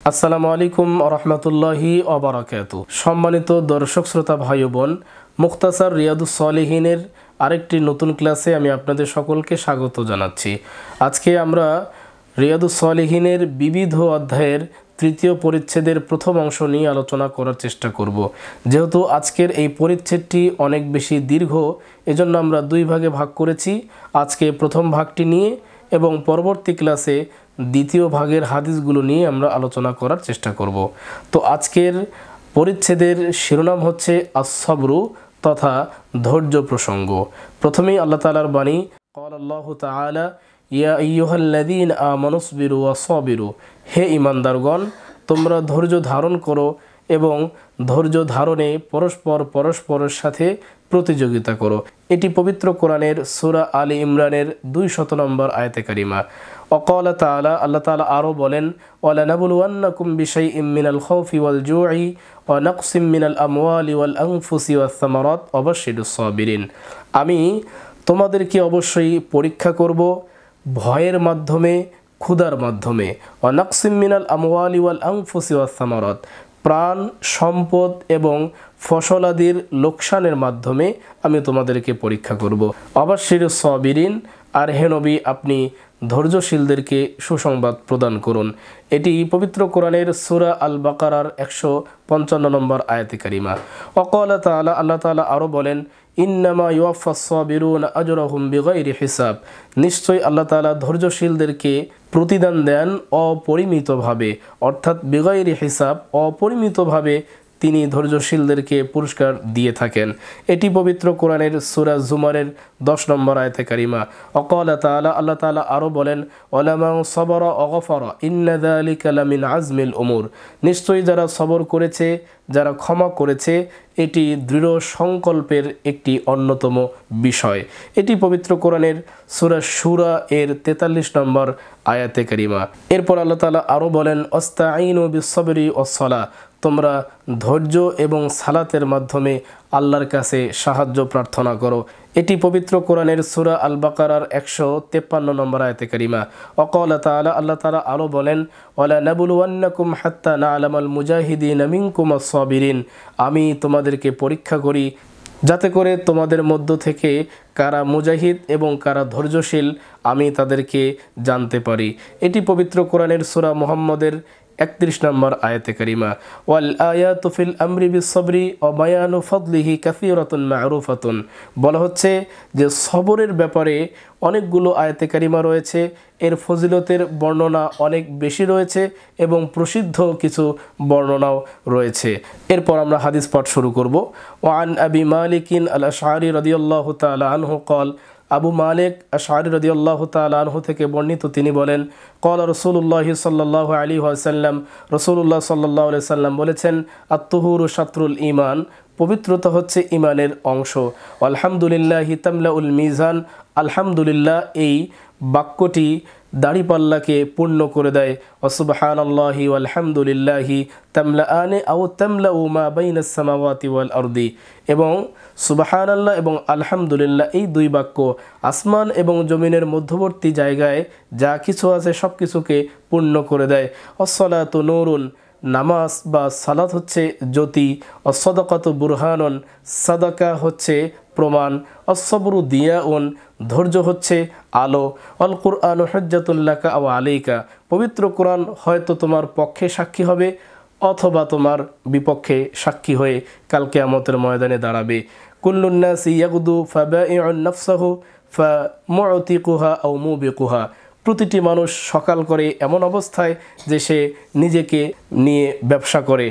আসসালামু আলাইকুম রহমতুল্লাহি ওবারাকাতু। সম্মানিত দর্শক শ্রোতা ভাই বোন, মুখতাসার রিয়াদুস সলিহিনের আরেকটি নতুন ক্লাসে আমি আপনাদের সকলকে স্বাগত জানাচ্ছি। আজকে আমরা রিয়াদুস সলিহিনের বিবিধ অধ্যায়ের তৃতীয় পরিচ্ছেদের প্রথম অংশ নিয়ে আলোচনা করার চেষ্টা করব। যেহেতু আজকের এই পরিচ্ছেদটি অনেক বেশি দীর্ঘ, এজন্য আমরা দুই ভাগে ভাগ করেছি। আজকে প্রথম ভাগটি নিয়ে এবং পরবর্তী ক্লাসে দ্বিতীয় ভাগের হাদিসগুলো নিয়ে আমরা আলোচনা করার চেষ্টা করব। তো আজকের পরিচ্ছেদের শিরোনাম হচ্ছে আস-সবরু তথা ধৈর্য প্রসঙ্গ। প্রথমেই আল্লাহ তাআলার বাণী, ক্বাল আল্লাহু তাআলা ইয়া আইয়ুহাল্লাযীনা আমানুসবিরু ওয়াসবিরু, হে ঈমানদারগণ তোমরা ধৈর্য ধারণ করো এবং ধৈর্য ধারণে পরস্পরের সাথে প্রতিযোগিতা করো। এটি পবিত্র কোরআনের সূরা আলী ইমরানের 200 নম্বর আয়াতে কারিমা। ওয়াকাল তাআলা, আল্লাহ তাআলা আরও বলেন, ওয়ালানাবলুওয়ান্নাকুম বিশাইইম মিনাল খাউফি ওয়াল জুই ওয়া নাকসিম মিনাল আমওয়ালি ওয়াল আনফুসি ওয়াস সামারাত ওয়াবাশশিরিস সাবিরিন। আমি তোমাদেরকে অবশ্যই পরীক্ষা করব ভয়ের মাধ্যমে, ক্ষুধার মাধ্যমে, ওয়া নাকসিম মিনাল আমওয়ালি ওয়াল আনফুসি ওয়াস সামারাত, প্রাণ, সম্পদ এবং ফসলাদির লোকসানের মাধ্যমে আমি তোমাদেরকে পরীক্ষা করব। ওয়াবাশশিরিস সাবিরিন, আর হে নবী আপনি ধৈর্যশীলদেরকে সুসংবাদ প্রদান করুন। এটি পবিত্র কোরআনের সূরা আল বাকারার 155 নম্বর আয়াতে কারিমা। ওয়াকাল তাআলা, আল্লাহ তাআলা আরও বলেন, ইন্নামা ইউওয়াফাস সাবিরুনা আজরাহুম বিগাইরি হিসাব, নিশ্চয়ই আল্লাহ তাআলা ধৈর্যশীলদেরকে প্রতিদান দেন অপরিমিতভাবে, অর্থাৎ বিগাইরি হিসাব, অপরিমিতভাবে তিনি ধৈর্যশীলদেরকে পুরস্কার দিয়ে থাকেন। এটি পবিত্র কোরআনের সূরা জুমারের 10 নম্বর আয়াতে কারিমা। ওয়াকাল তাআলা, আল্লাহ তাআলা আরও বলেন, ওয়ালামান সাবারা ওয়া গাফারা ইন্না যালিকা লামিন আজমিল উমুর, নিশ্চয়ই যারা সবর করেছে, যারা ক্ষমা করেছে, এটি দৃঢ় সংকল্পের একটি অন্যতম বিষয়। এটি পবিত্র কোরআনের সূরা শুরা এর 43 নম্বর আয়াতে কারিমা। এরপর আল্লাহ তাআলা আরও বলেন, ওয়াস্তাঈনু বিস-সাবরি ওয়াস-সালাহ, তোমরা ধৈর্য এবং সালাতের মাধ্যমে আল্লাহর কাছে সাহায্য প্রার্থনা করো। এটি পবিত্র কোরআনের সূরা আল বাকারার 153 নম্বর আয়াতে কারিমা। ওয়াকাল তাআলা, আল্লাহ তাআলা আরও বলেন, ওয়ালানাবলুওয়ান্নাকুম হাত্তা না'লামাল মুজাহিদিনা মিনকুম আস-সাবিরিন, আমি তোমাদেরকে পরীক্ষা করি যাতে করে তোমাদের মধ্য থেকে কারা মুজাহিদ এবং কারা ধৈর্যশীল আমি তাদেরকে জানতে পারি। এটি পবিত্র কোরআনের সূরা মুহাম্মদের 31 নম্বর আয়াতে কারিমা। ওয়াল আয়াতু ফিল আমরি বিস-সাবরি ওয়া বায়ানু ফাদলিহি কাসীরাতুন মা'রুফাতুন, বলা হচ্ছে যে সবরের ব্যাপারে অনেকগুলো আয়াতে কারিমা রয়েছে, এর ফজিলতের বর্ণনা অনেক বেশি রয়েছে এবং প্রসিদ্ধ কিছু বর্ণনাও রয়েছে। এরপর আমরা হাদিস পাঠ শুরু করব। ওয়ান আবি মালিকিন আল আশআরি রাদিয়াল্লাহু তাআলা আনহু ক্বাল, আবু মালিক আশআরি রাদিয়াল্লাহু তাআলা আনহু থেকে বর্ণিত, তিনি বলেন, ক্বালা রাসূলুল্লাহ সাল্লাল্লাহু আলাইহি ওয়াসাল্লাম, রাসূলুল্লাহ সাল্লাল্লাহু আলাইহি ওয়াসাল্লাম বলেছেন, আত-তুহুরু শাতরুল ঈমান, পবিত্রতা হচ্ছে ঈমানের অংশ। আলহামদুলিল্লাহি তামলাউল মিজান, আলহামদুলিল্লাহ এই বাক্যটি দাড়িপাল্লাকে পূর্ণ করে দেয়। ওয়া সুবহানাল্লাহি ওয়ালহামদুলিল্লাহি তামলাআনে আও তামলাউ মা বাইনাস সামাওয়াতি ওয়াল আরদি, এবং সুবহানাল্লাহ এবং আলহামদুলিল্লাহ এই দুই বাক্য আসমান এবং জমিনের মধ্যবর্তী জায়গায় যা কিছু আছে সব কিছুকে পূর্ণ করে দেয়। আস-সালাতু নূরুন, নামাজ বা সালাত হচ্ছে জ্যোতি। আস-সাদাকাতু বুরহানুন, সাদাকা হচ্ছে প্রমাণ। আস-সাবরু দিয়াউন, ধৈর্য হচ্ছে আলো। আল কুরআনু হুজ্জাতুল লাকা আও আলাইকা, পবিত্র কোরআন হয়তো তোমার পক্ষে সাক্ষী হবে অথবা তোমার বিপক্ষে সাক্ষী হয়ে কাল কিয়ামতের ময়দানে দাঁড়াবে। কুল্লুন নাসি ইয়াগদু ফাবাইউন নাফসাহু ফামুতিকুহা আও মুবিকুহা, প্রতিটি মানুষ সকাল করে এমন অবস্থায় যে সে নিজেকে নিয়ে ব্যবসা করে,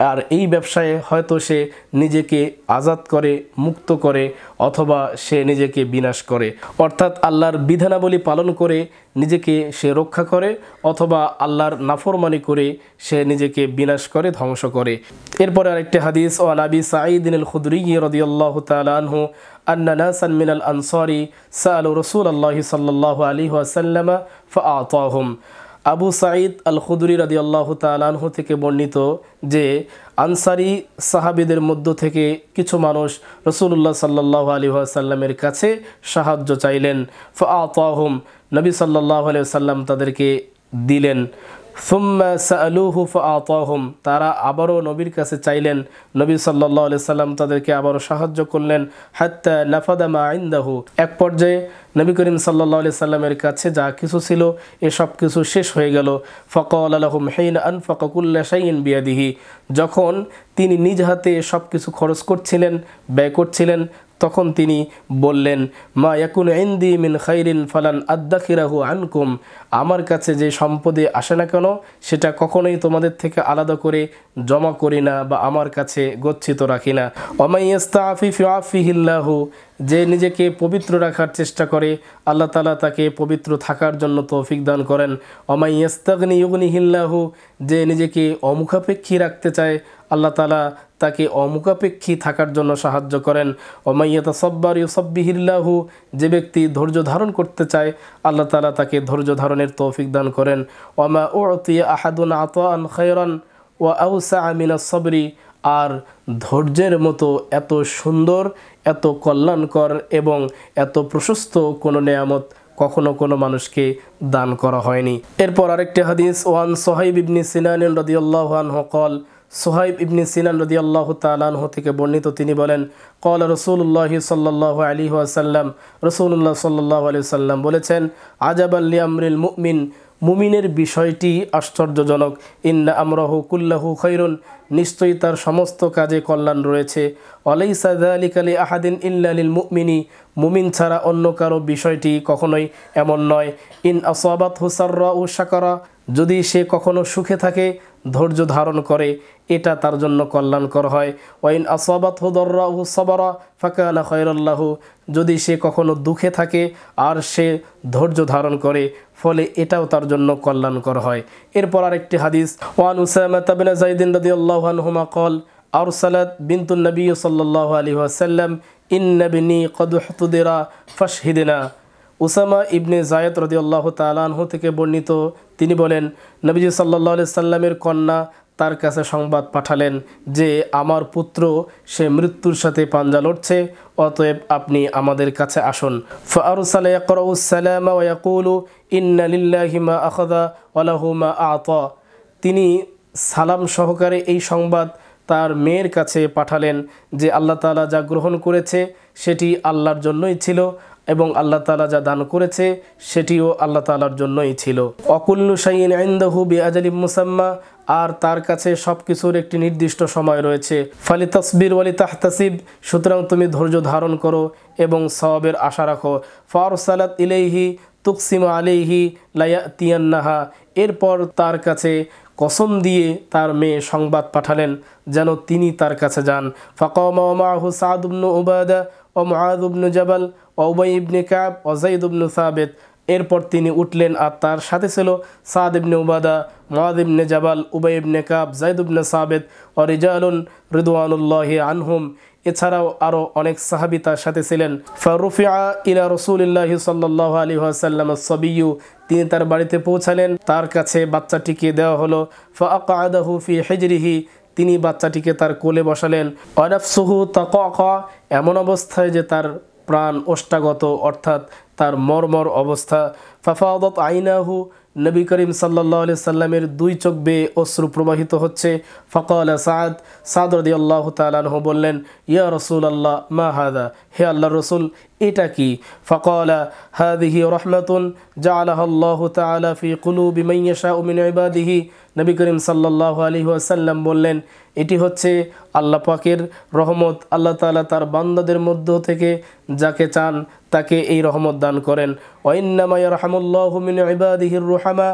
আর এই ব্যবসায় হয়তো সে নিজেকে আজাদ করে, মুক্ত করে, অথবা সে নিজেকে বিনাশ করে, অর্থাৎ আল্লাহর বিধানাবলী পালন করে নিজেকে সে রক্ষা করে অথবা আল্লাহর নাফরমানি করে সে নিজেকে বিনাশ করে, ধ্বংস করে। এরপরে আরেকটি হাদিস, ও আবি সাঈদ আল খুদরি রাদিয়াল্লাহু তাআলা আনহু আন্না নাসান মিনাল আনসারি সাআলু রাসূলুল্লাহি সাল্লাল্লাহু আলাইহি ওয়াসাল্লাম ফাআতাহুম, আবু সাঈদ আল খুদরি রাদিয়াল্লাহু তাআলা আনহু থেকে বর্ণিত যে আনসারি সাহাবীদের মধ্য থেকে কিছু মানুষ রাসূলুল্লাহ সাল্লাল্লাহু আলাইহি ওয়াসাল্লামের কাছে সাহায্য চাইলেন। ফাআতাহুম, নবী সাল্লাল্লাহু আলাইহি ওয়াসাল্লাম তাদেরকে দিলেন। সুম্মা সাআলুহু ফাআতাহুম, তারা আবারও নবীর কাছে চাইলেন, নবী সাল্লাল্লাহু আলাইহি সাল্লাম তাদেরকে আবারও সাহায্য করলেন। হাত্তা নাফাদা মা ইনদাহু, এক পর্যায়ে নবী করিম সাল্লাল্লাহু আলাইহি সাল্লামের কাছে যা কিছু ছিল এসব কিছু শেষ হয়ে গেল। ফাকালা লাহুম হিনা আনফাকা কুল্লা শাইইন বিয়াদিহি, যখন তিনি নিজ হাতে সব কিছু খরচ করছিলেন, ব্যয় করছিলেন, তখন তিনি বললেন, মা ইয়াকুনু ইনদি মিন খাইরিন ফালান আদাখিরাহু আনকুম, আমার কাছে যে সম্পদে আসে না কেন সেটা কখনোই তোমাদের থেকে আলাদা করে জমা করি না বা আমার কাছে গচ্ছিত রাখি না। ওয়া ইয়াস্তাফিফু আফিহিল্লাহু, যে নিজেকে পবিত্র রাখার চেষ্টা করে আল্লাহ তাআলা তাকে পবিত্র থাকার জন্য তৌফিক দান করেন। ওয়া ইয়াস্তাগনি ইউগনিহিল্লাহু, যে নিজেকে অমুখাপেক্ষী রাখতে চায় আল্লাহ তাআলা তাকে অমুখাপেক্ষী থাকার জন্য সাহায্য করেন। ওয়া ইয়াতাসাব্বার ইউসাব্বিহিল্লাহু, যে ব্যক্তি ধৈর্য ধারণ করতে চায় আল্লাহ তাআলা তাকে ধৈর্য ধারণের তৌফিক দান করেন। ওয়া মা উতিয়া আহাদুন আতাআন খায়রান ওয়া আওসা মিনাস সাবরি, আর ধৈর্যের মতো এত সুন্দর, এত কল্যাণকর এবং এত প্রশস্ত কোনো নেয়ামত কখনো কোনো মানুষকে দান করা হয়নি। এরপর আরেকটি হাদিস, ওয়ান সোহাইব ইবনে সিনান রাদিয়াল্লাহু আনহু قال, সোহাইব ইবনে সিনান রাদিয়াল্লাহু তাআলা আনহু থেকে বর্ণিত, তিনি বলেন, قال রাসূলুল্লাহ সাল্লাল্লাহু আলাইহি ওয়াসাল্লাম, রাসূলুল্লাহ সাল্লাল্লাহু আলাইহি ওয়াসাল্লাম বলেছেন, আজাবাল লিআমরিল মুমিন, মুমিনের বিষয়টি আশ্চর্যজনক। ইন্না আমরাহু কুল্লাহু খায়রুন, নিশ্চয়ই তার সমস্ত কাজে কল্যাণ রয়েছে। ওয়ালাইসা যালিকা লি আহাদিন ইল্লা লিল মুমিনি, মুমিন ছাড়া অন্য কারো বিষয়টি কখনোই এমন নয়। ইন আসাবাতহু সাররাউ শাকারা, যদি সে কখনো সুখে থাকে ধৈর্য ধারণ করে এটা তার জন্য কল্যাণকর হয়। ওয়াইন আসাবাতহু দাররাউ সাবারা ফাকানা খায়রাল লাহু, যদি সে কখনো দুঃখে থাকে আর সে ধৈর্য ধারণ করে ফলে এটাও তার জন্য কল্যাণকর হয়। এরপর আরেকটি হাদিস, ওয়ান উসামা ইবনে যায়েদ রাদিয়াল্লাহু আনহুমা قال, আরসালাত বিনতুন নবী সাল্লাল্লাহু আলাইহি ওয়াসাল্লাম ইন্না বিনি ক্বাদ হুতদিরা ফাশহিদনা, উসামা ইবনে যায়েদ রাদিয়াল্লাহু তাআলা আনহু থেকে বর্ণিত, তিনি বলেন, নবীজি সাল্লাল্লাহু আলাইহি সাল্লামের কন্যা তার কাছে সংবাদ পাঠালেন যে আমার পুত্র সে মৃত্যুর সাথে পাঞ্জা লড়ছে, অতএব আপনি আমাদের কাছে আসুন। ফাআরসালা ইয়াকরাউস সালামা ওয়া ইয়াকুলু ইন্না লিল্লাহি মা আখাযা ওয়া লাহু মা আ'তা, তিনি সালাম সহকারে এই সংবাদ তার মেয়ের কাছে পাঠালেন যে আল্লাহ তাআলা যা গ্রহণ করেছে সেটি আল্লাহর জন্যই ছিল এবং আল্লাহ তাআলা যা দান করেছে সেটিও আল্লাহ তাআলার জন্যই ছিল। অকুল্লু শাইইন ইনদাহু বিআজালিম মুসাম্মা, আর তার কাছে সব কিছুর একটি নির্দিষ্ট সময় রয়েছে। ফালি তাসবির ওয়ালি তাহতাসিব, সুতরাং তুমি ধৈর্য ধারণ করো এবং সওয়াবের আশা রাখো। ফারসালাত ইলাইহি তুকসিমু আলাইহি লা ইয়াতিয়ান্নাহা, এরপর তার কাছে কসম দিয়ে তার মেয়ে সংবাদ পাঠালেন যেন তিনি তার কাছে যান। ফাকামা ওয়া মাআহু সাদ ইবনে উবাদা ওয়া মুআয ইবনে জাবাল ওয়া উবাই ইবনে কাব ওয়া যায়েদ ইবনে সাবিত, এরপর তিনি উঠলেন আর তার সাথে ছিল সাদ ইবনে উবাদা, মুআয ইবনে জাবাল, উবাই ইবনে কাব, যায়েদ ইবনে সাবিত ওয়া রিজালুন রিদওয়ানুল্লাহি আনহুম, এছাড়াও আরও অনেক সাহাবী তার সাথে ছিলেন। ফারুফিআ ইলা রাসূলিল্লাহি সাল্লাল্লাহু আলাইহি ওয়াসাল্লাম আস-সাবিয়্যু, তিনি তার বাড়িতে পৌঁছালেন, তার কাছে বাচ্চাটিকে দেওয়া হলো। ফাআকআদাহু ফি হিজরিহি, তিনি বাচ্চাটিকে তার কোলে বসালেন। ওয়া নাফসুহু তাকাকা, এমন অবস্থায় যে তার প্রাণ ওষ্ঠাগত, অর্থাৎ তার মরমর অবস্থা। ফাফাদাত আইনাহু, নবী করিম সাল্লাল্লাহু আলাইহি সাল্লামের দুই চোখ বেয়ে অশ্রু প্রবাহিত হচ্ছে। ফাকালা সাদ রাদিয়াল্লাহু তাআলা আনহু বললেন, ইয়া রাসূলুল্লাহ মা হাদা, হে আল্লাহর রাসূল এটা কি? ফাকালা হাদিহি রাহমাতুন জাআলাহা আল্লাহু তাআলা ফি কুলুবি মান ইয়াশাউ মিন ইবাদিহি, নবী করিম সাল্লাল্লাহু আলাইহি ওয়াসাল্লাম বললেন এটি হচ্ছে আল্লাহ পাকের রহমত, আল্লাহ তাআলা তার বান্দাদের মধ্য থেকে যাকে চান তাকে এই রহমত দান করেন। ওয়া ইন্নামা ইয়ারহামুল্লাহু মিন ইবাদিহির রুহামা,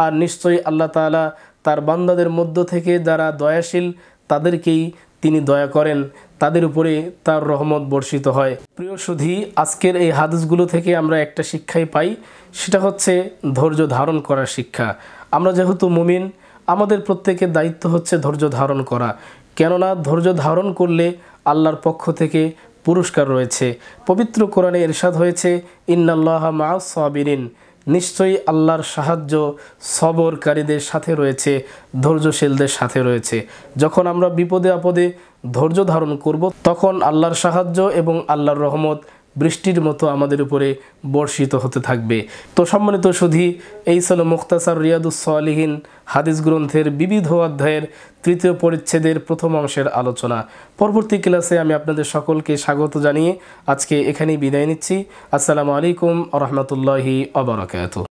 আর নিশ্চয়ই আল্লাহ তাআলা তার বান্দাদের মধ্য থেকে যারা দয়াশীল তাদেরকেই তিনি দয়া করেন, তাদের উপরে তার রহমত বর্ষিত হয়। প্রিয় সুধী, আজকের এই হাদিসগুলো থেকে আমরা একটা শিক্ষাই পাই, সেটা হচ্ছে ধৈর্য ধারণ করার শিক্ষা। আমরা যেহেতু মুমিন, আমাদের প্রত্যেকের দায়িত্ব হচ্ছে ধৈর্য ধারণ করা, কেননা ধৈর্য ধারণ করলে আল্লাহর পক্ষ থেকে পুরস্কার রয়েছে। পবিত্র কোরআনে ইরশাদ হয়েছে, ইন্নাল্লাহা মাআস সাবিরিন, নিশ্চয়ই আল্লাহর সাহায্য সবরকারীদের সাথে রয়েছে, ধৈর্যশীলদের সাথে রয়েছে। যখন আমরা বিপদে আপদে ধৈর্য ধারণ করব তখন আল্লাহর সাহায্য এবং আল্লাহর রহমত বৃষ্টির মতো আমাদের উপরে বর্ষিত হতে থাকবে। তো সম্মানিত সুধী, এই ছিল মুখতাসার রিয়াদুস সালিহিন হাদিস গ্রন্থের বিবিধ অধ্যায়ের তৃতীয় পরিচ্ছেদের প্রথম অংশের আলোচনা। পরবর্তী ক্লাসে আমি আপনাদের সকলকে স্বাগত জানিয়ে আজকে এখানেই বিদায় নিচ্ছি। আসসালামু আলাইকুম ওয়া রাহমাতুল্লাহি ওয়া বারাকাতুহু।